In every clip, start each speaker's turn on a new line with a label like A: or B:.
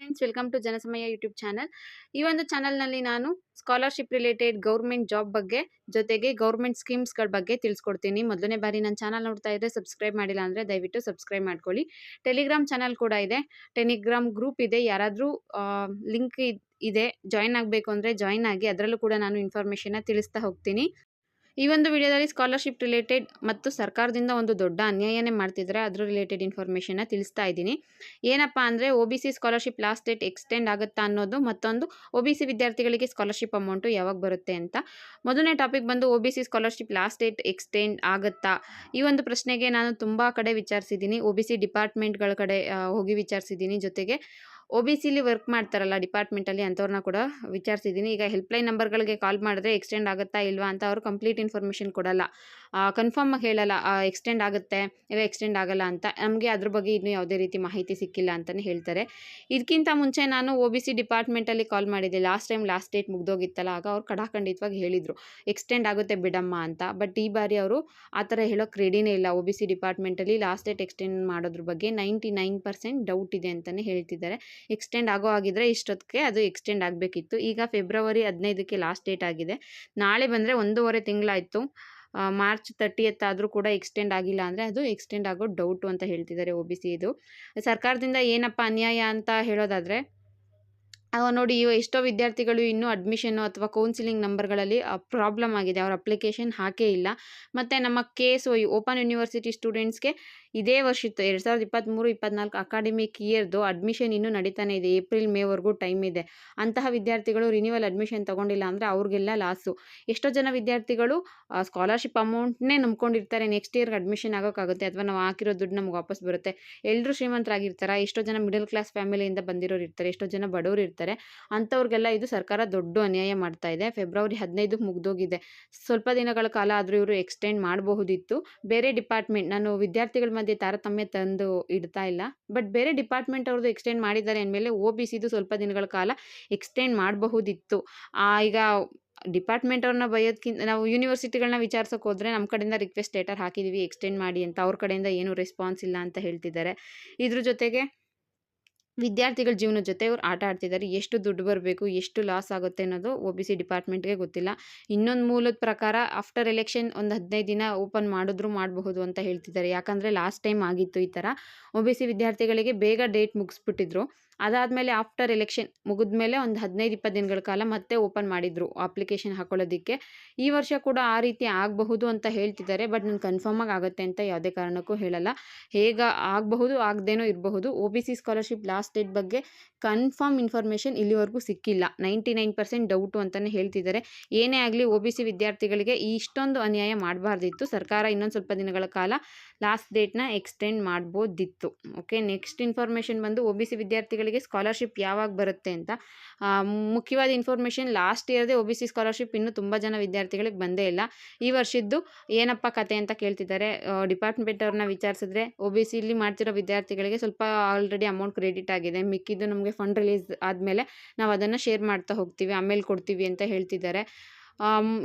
A: Friends, welcome to Janasamaya YouTube channel. ಈ ಒಂದು ಚಾನಲ್ನಲ್ಲಿ ನಾನು ಸ್ಕಾಲರ್ಶಿಪ್ ರಿಲೇಟೆಡ್ ಗೌರ್ಮೆಂಟ್ ಜಾಬ್ ಬಗ್ಗೆ ಜೊತೆಗೆ ಗೌರ್ಮೆಂಟ್ ಸ್ಕೀಮ್ಸ್ಗಳ ಬಗ್ಗೆ ತಿಳಿಸ್ಕೊಡ್ತೀನಿ. ಮೊದಲನೇ ಬಾರಿ ನನ್ನ ಚಾನಲ್ ನೋಡ್ತಾ ಇದ್ದರೆ ಸಬ್ಸ್ಕ್ರೈಬ್ ಮಾಡಿಲ್ಲ ಅಂದರೆ ದಯವಿಟ್ಟು ಸಬ್ಸ್ಕ್ರೈಬ್ ಮಾಡ್ಕೊಳ್ಳಿ. ಟೆಲಿಗ್ರಾಮ್ ಚಾನಲ್ ಕೂಡ ಇದೆ, ಟೆಲಿಗ್ರಾಮ್ ಗ್ರೂಪ್ ಇದೆ. ಯಾರಾದರೂ ಲಿಂಕ್ ಇದೆ, ಜಾಯಿನ್ ಆಗಬೇಕು ಅಂದರೆ ಜಾಯಿನ್ ಆಗಿ. ಅದರಲ್ಲೂ ಕೂಡ ನಾನು ಇನ್ಫಾರ್ಮೇಷನ್ನ ತಿಳಿಸ್ತಾ ಹೋಗ್ತೀನಿ. ಈ ಒಂದು ವಿಡಿಯೋದಲ್ಲಿ ಸ್ಕಾಲರ್ಶಿಪ್ ರಿಲೇಟೆಡ್ ಮತ್ತು ಸರ್ಕಾರದಿಂದ ಒಂದು ದೊಡ್ಡ ಅನ್ಯಾಯನೇ ಮಾಡ್ತಿದ್ದಾರೆ, ಅದ್ರ ರಿಲೇಟೆಡ್ ಇನ್ಫಾರ್ಮೇಷನ್ನ ತಿಳಿಸ್ತಾ ಇದ್ದೀನಿ. ಏನಪ್ಪ ಅಂದರೆ OBC scholarship last date extend ಆಗುತ್ತಾ ಅನ್ನೋದು, ಮತ್ತೊಂದು OBC ವಿದ್ಯಾರ್ಥಿಗಳಿಗೆ ಸ್ಕಾಲರ್ಶಿಪ್ ಅಮೌಂಟು ಯಾವಾಗ ಬರುತ್ತೆ ಅಂತ. ಮೊದಲನೇ ಟಾಪಿಕ್ ಬಂದು OBC scholarship last date extend ಆಗುತ್ತಾ. ಈ ಒಂದು ಪ್ರಶ್ನೆಗೆ ನಾನು ತುಂಬ ಕಡೆ ವಿಚಾರಿಸಿದ್ದೀನಿ. OBC ಡಿಪಾರ್ಟ್ಮೆಂಟ್ಗಳ ಕಡೆ ಹೋಗಿ ವಿಚಾರಿಸಿದ್ದೀನಿ. ಜೊತೆಗೆ OBCಲಿ ವರ್ಕ್ ಮಾಡ್ತಾರಲ್ಲ ಡಿಪಾರ್ಟ್ಮೆಂಟಲ್ಲಿ, ಅಂಥವ್ರನ್ನ ಕೂಡ ವಿಚಾರಿಸಿದ್ದೀನಿ. ಈಗ ಹೆಲ್ಪ್ಲೈನ್ ನಂಬರ್ಗಳಿಗೆ ಕಾಲ್ ಮಾಡಿದ್ರೆ ಎಕ್ಸ್ಟೆಂಡ್ ಆಗುತ್ತಾ ಇಲ್ವಾ ಅಂತ ಅವರು ಕಂಪ್ಲೀಟ್ ಇನ್ಫಾರ್ಮೇಷನ್ ಕೊಡಲ್ಲ, ಕನ್ಫರ್ಮಾಗಿ ಹೇಳಲ್ಲ ಎಕ್ಸ್ಟೆಂಡ್ ಆಗುತ್ತೆ ಇಲ್ಲ ಎಕ್ಸ್ಟೆಂಡ್ ಆಗಲ್ಲ ಅಂತ. ನಮಗೆ ಅದ್ರ ಬಗ್ಗೆ ಇನ್ನೂ ಯಾವುದೇ ರೀತಿ ಮಾಹಿತಿ ಸಿಕ್ಕಿಲ್ಲ ಅಂತಲೇ ಹೇಳ್ತಾರೆ. ಇದಕ್ಕಿಂತ ಮುಂಚೆ ನಾನು OBC ಡಿಪಾರ್ಟ್ಮೆಂಟಲ್ಲಿ ಕಾಲ್ ಮಾಡಿದ್ದೆ. ಲಾಸ್ಟ್ ಟೈಮ್ ಲಾಸ್ಟ್ ಡೇಟ್ ಮುಗ್ದೋಗಿತ್ತಲ್ಲ, ಆಗ ಅವ್ರು ಖಡಾಖಂಡಿತವಾಗಿ ಹೇಳಿದರು ಎಕ್ಸ್ಟೆಂಡ್ ಆಗುತ್ತೆ ಬಿಡಮ್ಮ ಅಂತ. ಬಟ್ ಈ ಬಾರಿ ಅವರು ಆ ಥರ ಹೇಳೋಕ್ಕೆ ರೆಡಿನೇ ಇಲ್ಲ. OBC ಡಿಪಾರ್ಟ್ಮೆಂಟಲ್ಲಿ ಲಾಸ್ಟ್ ಡೇಟ್ ಎಕ್ಸ್ಟೆಂಡ್ ಮಾಡೋದ್ರ ಬಗ್ಗೆ 99% ಡೌಟ್ ಇದೆ ಅಂತಲೇ ಹೇಳ್ತಿದ್ದಾರೆ. ಎಕ್ಸ್ಟೆಂಡ್ ಆಗೋ ಆಗಿದ್ರೆ ಇಷ್ಟೊತ್ತಿಗೆ ಅದು ಎಕ್ಸ್ಟೆಂಡ್ ಆಗಬೇಕಿತ್ತು. ಈಗ ಫೆಬ್ರವರಿ 15ಕ್ಕೆ ಲಾಸ್ಟ್ ಡೇಟ್ ಆಗಿದೆ. ನಾಳೆ ಬಂದರೆ 1.5 ತಿಂಗಳಾಯಿತು. ಮಾರ್ಚ್ 30th ಆದರೂ ಕೂಡ ಎಕ್ಸ್ಟೆಂಡ್ ಆಗಿಲ್ಲ ಅಂದರೆ ಅದು ಎಕ್ಸ್ಟೆಂಡ್ ಆಗೋ ಡೌಟು ಅಂತ ಹೇಳ್ತಿದ್ದಾರೆ OBC. ಇದು ಸರ್ಕಾರದಿಂದ ಏನಪ್ಪ ಅನ್ಯಾಯ ಅಂತ ಹೇಳೋದಾದರೆ, ನೋಡಿ, ಎಷ್ಟೋ ವಿದ್ಯಾರ್ಥಿಗಳು ಇನ್ನೂ ಅಡ್ಮಿಷನ್ನು ಅಥವಾ ಕೌನ್ಸಿಲಿಂಗ್ ನಂಬರ್ಗಳಲ್ಲಿ ಪ್ರಾಬ್ಲಮ್ ಆಗಿದೆ, ಅವ್ರ ಅಪ್ಲಿಕೇಶನ್ ಹಾಕೇ ಇಲ್ಲ. ಮತ್ತು ನಮ್ಮ KSOU ಓಪನ್ ಯೂನಿವರ್ಸಿಟಿ ಸ್ಟೂಡೆಂಟ್ಸ್ಗೆ ಇದೇ ವರ್ಷದ್ದು 2023-24 ಅಕಾಡೆಮಿಕ್ ಇಯರ್ದು ಅಡ್ಮಿಷನ್ ಇನ್ನೂ ನಡೀತಾನೆ ಇದೆ. ಏಪ್ರಿಲ್ ಮೇವರೆಗೂ ಟೈಮ್ ಇದೆ. ಅಂತಹ ವಿದ್ಯಾರ್ಥಿಗಳು ರಿನ್ಯೂವಲ್ ಅಡ್ಮಿಷನ್ ತೊಗೊಂಡಿಲ್ಲ ಅಂದರೆ ಅವ್ರಿಗೆಲ್ಲ ಲಾಸು. ಎಷ್ಟೋ ಜನ ವಿದ್ಯಾರ್ಥಿಗಳು ಸ್ಕಾಲರ್ಶಿಪ್ ಅಮೌಂಟ್ನೇ ನಂಬ್ಕೊಂಡಿರ್ತಾರೆ, ನೆಕ್ಸ್ಟ್ ಇಯರ್ಗೆ ಅಡ್ಮಿಷನ್ ಆಗೋಕ್ಕಾಗುತ್ತೆ ಅಥವಾ ನಾವು ಹಾಕಿರೋ ದುಡ್ಡು ನಮ್ಗೆ ವಾಪಸ್ ಬರುತ್ತೆ. ಎಲ್ಲರೂ ಶ್ರೀಮಂತರಾಗಿರ್ತಾರೆ, ಎಷ್ಟೋ ಜನ ಮಿಡಲ್ ಕ್ಲಾಸ್ ಫ್ಯಾಮಿಲಿಯಿಂದ ಬಂದಿರೋರು ಇರ್ತಾರೆ, ಎಷ್ಟೋ ಜನ ಬಡವರು ಇರ್ತಾರೆ. ಅಂಥವ್ರಿಗೆಲ್ಲ ಇದು ಸರ್ಕಾರ ದೊಡ್ಡ ಅನ್ಯಾಯ ಮಾಡ್ತಾ ಇದೆ. ಫೆಬ್ರವರಿ 15ಕ್ಕೆ ಮುಗ್ದೋಗಿದೆ. ಸ್ವಲ್ಪ ದಿನಗಳ ಕಾಲ ಆದರೂ ಇವರು ಎಕ್ಸ್ಟೆಂಡ್ ಮಾಡಬಹುದಿತ್ತು. ಬೇರೆ ಡಿಪಾರ್ಟ್ಮೆಂಟ್, ನಾನು ವಿದ್ಯಾರ್ಥಿಗಳ ಮಧ್ಯೆ ತಾರತಮ್ಯ ತಂದು ಇಡ್ತಾ ಇಲ್ಲ, ಬಟ್ ಬೇರೆ ಡಿಪಾರ್ಟ್ಮೆಂಟ್ ಅವ್ರದ್ದು ಎಕ್ಸ್ಟೆಂಡ್ ಮಾಡಿದ್ದಾರೆ ಅಂದಮೇಲೆ OBCದು ಸ್ವಲ್ಪ ದಿನಗಳ ಕಾಲ ಎಕ್ಸ್ಟೆಂಡ್ ಮಾಡಬಹುದಿತ್ತು. ಈಗ ಡಿಪಾರ್ಟ್ಮೆಂಟ್ ಅವ್ರನ್ನ ಬೈಯೋದಕ್ಕಿಂತ ನಾವು ಯೂನಿವರ್ಸಿಟಿಗಳನ್ನ ವಿಚಾರಿಸೋಕೆ ಹೋದರೆ ನಮ್ಮ ಕಡೆಯಿಂದ ರಿಕ್ವೆಸ್ಟ್ ಲೆಟರ್ ಹಾಕಿದ್ದೀವಿ ಎಕ್ಸ್ಟೆಂಡ್ ಮಾಡಿ ಅಂತ, ಅವ್ರ ಕಡೆಯಿಂದ ಏನೂ ರೆಸ್ಪಾನ್ಸ್ ಇಲ್ಲ ಅಂತ ಹೇಳ್ತಿದ್ದಾರೆ. ಇದ್ರ ಜೊತೆಗೆ ವಿದ್ಯಾರ್ಥಿಗಳ ಜೀವನದ ಜೊತೆ ಇವ್ರು ಆಟ ಆಡ್ತಿದ್ದಾರೆ. ಎಷ್ಟು ದುಡ್ಡು ಬರಬೇಕು, ಎಷ್ಟು ಲಾಸ್ ಆಗುತ್ತೆ ಅನ್ನೋದು OBC ಡಿಪಾರ್ಟ್ಮೆಂಟ್ಗೆ ಗೊತ್ತಿಲ್ಲ. ಇನ್ನೊಂದು ಮೂಲದ ಪ್ರಕಾರ ಆಫ್ಟರ್ ಎಲೆಕ್ಷನ್ ಒಂದು 15 ದಿನ ಓಪನ್ ಮಾಡಬಹುದು ಅಂತ ಹೇಳ್ತಿದ್ದಾರೆ. ಯಾಕಂದರೆ ಲಾಸ್ಟ್ ಟೈಮ್ ಆಗಿತ್ತು ಈ ಥರ. OBC ವಿದ್ಯಾರ್ಥಿಗಳಿಗೆ ಬೇಗ ಡೇಟ್ ಮುಗಿಸ್ಬಿಟ್ಟಿದ್ರು. ಅದಾದಮೇಲೆ ಆಫ್ಟರ್ ಎಲೆಕ್ಷನ್ ಮುಗಿದ್ಮೇಲೆ ಒಂದು 15-20 ದಿನಗಳ ಕಾಲ ಮತ್ತೆ ಓಪನ್ ಮಾಡಿದರು ಅಪ್ಲಿಕೇಶನ್ ಹಾಕೊಳ್ಳೋದಕ್ಕೆ. ಈ ವರ್ಷ ಕೂಡ ಆ ರೀತಿ ಆಗಬಹುದು ಅಂತ ಹೇಳ್ತಿದ್ದಾರೆ. ಬಟ್ ನಾನು ಕನ್ಫರ್ಮಾಗಿ ಆಗುತ್ತೆ ಅಂತ ಯಾವುದೇ ಕಾರಣಕ್ಕೂ ಹೇಳಲ್ಲ. ಆಗಬಹುದು, ಆಗದೇನೋ ಇರಬಹುದು. OBC ಸ್ಕಾಲರ್ಶಿಪ್ ಲಾಸ್ಟ್ ಡೇಟ್ ಬಗ್ಗೆ ಕನ್ಫರ್ಮ್ ಇನ್ಫಾರ್ಮೇಷನ್ ಇಲ್ಲಿವರೆಗೂ ಸಿಕ್ಕಿಲ್ಲ. 99% ಡೌಟು ಅಂತಲೇ ಹೇಳ್ತಿದ್ದಾರೆ. ಏನೇ ಆಗಲಿ OBC ವಿದ್ಯಾರ್ಥಿಗಳಿಗೆ ಇಷ್ಟೊಂದು ಅನ್ಯಾಯ ಮಾಡಬಾರ್ದಿತ್ತು. ಸರ್ಕಾರ ಇನ್ನೊಂದು ಸ್ವಲ್ಪ ದಿನಗಳ ಕಾಲ ಲಾಸ್ಟ್ ಡೇಟ್ನ ಎಕ್ಸ್ಟೆಂಡ್ ಮಾಡ್ಬೋದಿತ್ತು. ಓಕೆ, ನೆಕ್ಸ್ಟ್ ಇನ್ಫಾರ್ಮೇಷನ್ ಬಂದು OBC ವಿದ್ಯಾರ್ಥಿಗಳಿಗೆ ಸ್ಕಾಲರ್ಶಿಪ್ ಯಾವಾಗ ಬರುತ್ತೆ ಅಂತ. ಮುಖ್ಯವಾದ ಇನ್ಫಾರ್ಮೇಷನ್, ಲಾಸ್ಟ್ ಇಯರ್ದೇ OBC ಸ್ಕಾಲರ್ಶಿಪ್ ಇನ್ನೂ ತುಂಬ ಜನ ವಿದ್ಯಾರ್ಥಿಗಳಿಗೆ ಬಂದೇ ಇಲ್ಲ. ಈ ವರ್ಷದ್ದು ಏನಪ್ಪ ಕತೆ ಅಂತ ಕೇಳ್ತಿದ್ದಾರೆ. ಡಿಪಾರ್ಟ್ಮೆಂಟ್ ಅವ್ರನ್ನ ವಿಚಾರಿಸಿದ್ರೆ OBCಲಿ ಮಾಡ್ತಿರೋ ವಿದ್ಯಾರ್ಥಿಗಳಿಗೆ ಸ್ವಲ್ಪ ಆಲ್ರೆಡಿ ಅಮೌಂಟ್ ಕ್ರೆಡಿಟ್ ಆಗಿದೆ, ಮಿಕ್ಕಿದ್ದು ನಮಗೆ ಫಂಡ್ ರಿಲೀಸ್ ಆದಮೇಲೆ ನಾವು ಅದನ್ನು ಶೇರ್ ಮಾಡ್ತಾ ಹೋಗ್ತೀವಿ, ಆಮೇಲೆ ಕೊಡ್ತೀವಿ ಅಂತ ಹೇಳ್ತಿದ್ದಾರೆ.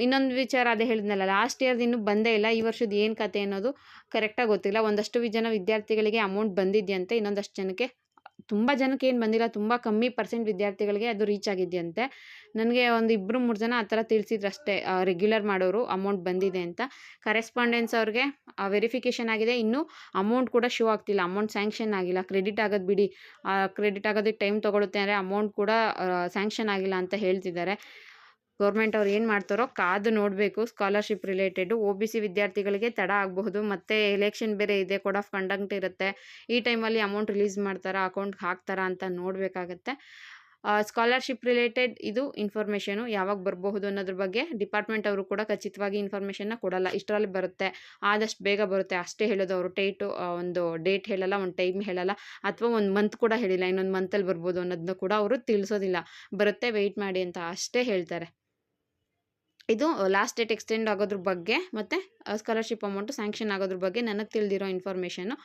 A: ಇನ್ನೊಂದು ವಿಚಾರ ಅದೇ ಹೇಳಿದ್ನಲ್ಲ, ಲಾಸ್ಟ್ ಇಯರ್ದು ಇನ್ನೂ ಬಂದೇ ಇಲ್ಲ. ಈ ವರ್ಷದ ಏನು ಕತೆ ಅನ್ನೋದು ಕರೆಕ್ಟಾಗಿ ಗೊತ್ತಿಲ್ಲ. ಒಂದಷ್ಟು ಜನ ವಿದ್ಯಾರ್ಥಿಗಳಿಗೆ ಅಮೌಂಟ್ ಬಂದಿದೆಯಂತೆ, ಇನ್ನೊಂದಷ್ಟು ಜನಕ್ಕೆ, ತುಂಬ ಜನಕ್ಕೆ ಏನು ಬಂದಿಲ್ಲ, ತುಂಬ ಕಮ್ಮಿ ಪರ್ಸೆಂಟ್ ವಿದ್ಯಾರ್ಥಿಗಳಿಗೆ ಅದು ರೀಚ್ ಆಗಿದೆಯಂತೆ. ನನಗೆ ಒಂದು 2-3 ಜನ ಆ ಥರ ತಿಳಿಸಿದ್ರು ಅಷ್ಟೇ, ರೆಗ್ಯುಲರ್ ಮಾಡೋರು ಅಮೌಂಟ್ ಬಂದಿದೆ ಅಂತ. ಕರೆಸ್ಪಾಂಡೆನ್ಸ್ ಅವ್ರಿಗೆ ವೆರಿಫಿಕೇಷನ್ ಆಗಿದೆ, ಇನ್ನೂ ಅಮೌಂಟ್ ಕೂಡ ಶೋ ಆಗ್ತಿಲ್ಲ, ಅಮೌಂಟ್ ಸ್ಯಾಂಕ್ಷನ್ ಆಗಿಲ್ಲ. ಕ್ರೆಡಿಟ್ ಆಗೋದು ಬಿಡಿ, ಕ್ರೆಡಿಟ್ ಆಗೋದಕ್ಕೆ ಟೈಮ್ ತೊಗೊಳುತ್ತೆ ಅಂದರೆ ಅಮೌಂಟ್ ಕೂಡ ಸ್ಯಾಂಕ್ಷನ್ ಆಗಿಲ್ಲ ಅಂತ ಹೇಳ್ತಿದ್ದಾರೆ. ಗೌರ್ಮೆಂಟ್ ಅವ್ರು ಏನು ಮಾಡ್ತಾರೋ ಕಾದು ನೋಡಬೇಕು. ಸ್ಕಾಲರ್ಶಿಪ್ ರಿಲೇಟೆಡು OBC ವಿದ್ಯಾರ್ಥಿಗಳಿಗೆ ತಡ ಆಗಬಹುದು. ಮತ್ತು ಎಲೆಕ್ಷನ್ ಬೇರೆ ಇದೆ, ಕೋಡ್ ಆಫ್ ಕಂಡಕ್ಟ್ ಇರುತ್ತೆ. ಈ ಟೈಮಲ್ಲಿ ಅಮೌಂಟ್ ರಿಲೀಸ್ ಮಾಡ್ತಾರಾ, ಅಕೌಂಟ್ಗೆ ಹಾಕ್ತಾರಾ ಅಂತ ನೋಡಬೇಕಾಗತ್ತೆ. ಸ್ಕಾಲರ್ಶಿಪ್ ರಿಲೇಟೆಡ್ ಇದು ಇನ್ಫಾರ್ಮೇಷನು ಯಾವಾಗ ಬರಬಹುದು ಅನ್ನೋದ್ರ ಬಗ್ಗೆ ಡಿಪಾರ್ಟ್ಮೆಂಟ್ ಅವರು ಕೂಡ ಖಚಿತವಾಗಿ ಇನ್ಫಾರ್ಮೇಷನ್ನ ಕೊಡಲ್ಲ. ಇಷ್ಟರಲ್ಲಿ ಬರುತ್ತೆ, ಆದಷ್ಟು ಬೇಗ ಬರುತ್ತೆ ಅಷ್ಟೇ ಹೇಳೋದು ಅವರು. ಒಂದು ಡೇಟ್ ಹೇಳಲ್ಲ, ಒಂದು ಟೈಮ್ ಹೇಳಲ್ಲ, ಅಥವಾ ಒಂದು ಮಂತ್ ಕೂಡ ಹೇಳಿಲ್ಲ, ಇನ್ನೊಂದು ಮಂತಲ್ಲಿ ಬರ್ಬೋದು ಅನ್ನೋದನ್ನ ಕೂಡ ಅವರು ತಿಳಿಸೋದಿಲ್ಲ. ಬರುತ್ತೆ, ವೆಯ್ಟ್ ಮಾಡಿ ಅಂತ ಅಷ್ಟೇ ಹೇಳ್ತಾರೆ. ಇದು ಲಾಸ್ಟ್ ಡೇಟ್ ಎಕ್ಸ್ಟೆಂಡ್ ಆಗೋದ್ರ ಬಗ್ಗೆ ಮತ್ತು ಸ್ಕಾಲರ್ಶಿಪ್ ಅಮೌಂಟು ಸ್ಯಾಂಕ್ಷನ್ ಆಗೋದ್ರ ಬಗ್ಗೆ ನನಗೆ ತಿಳಿದಿರೋ ಇನ್ಫಾರ್ಮೇಷನ್ನು.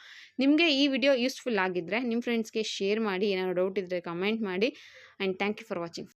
A: ನಿಮಗೆ ಈ ವಿಡಿಯೋ ಯೂಸ್ಫುಲ್ ಆಗಿದ್ದರೆ ನಿಮ್ಮ ಫ್ರೆಂಡ್ಸ್ಗೆ ಶೇರ್ ಮಾಡಿ. ಏನಾದರೂ ಡೌಟ್ ಇದ್ದರೆ ಕಮೆಂಟ್ ಮಾಡಿ. And thank you for watching.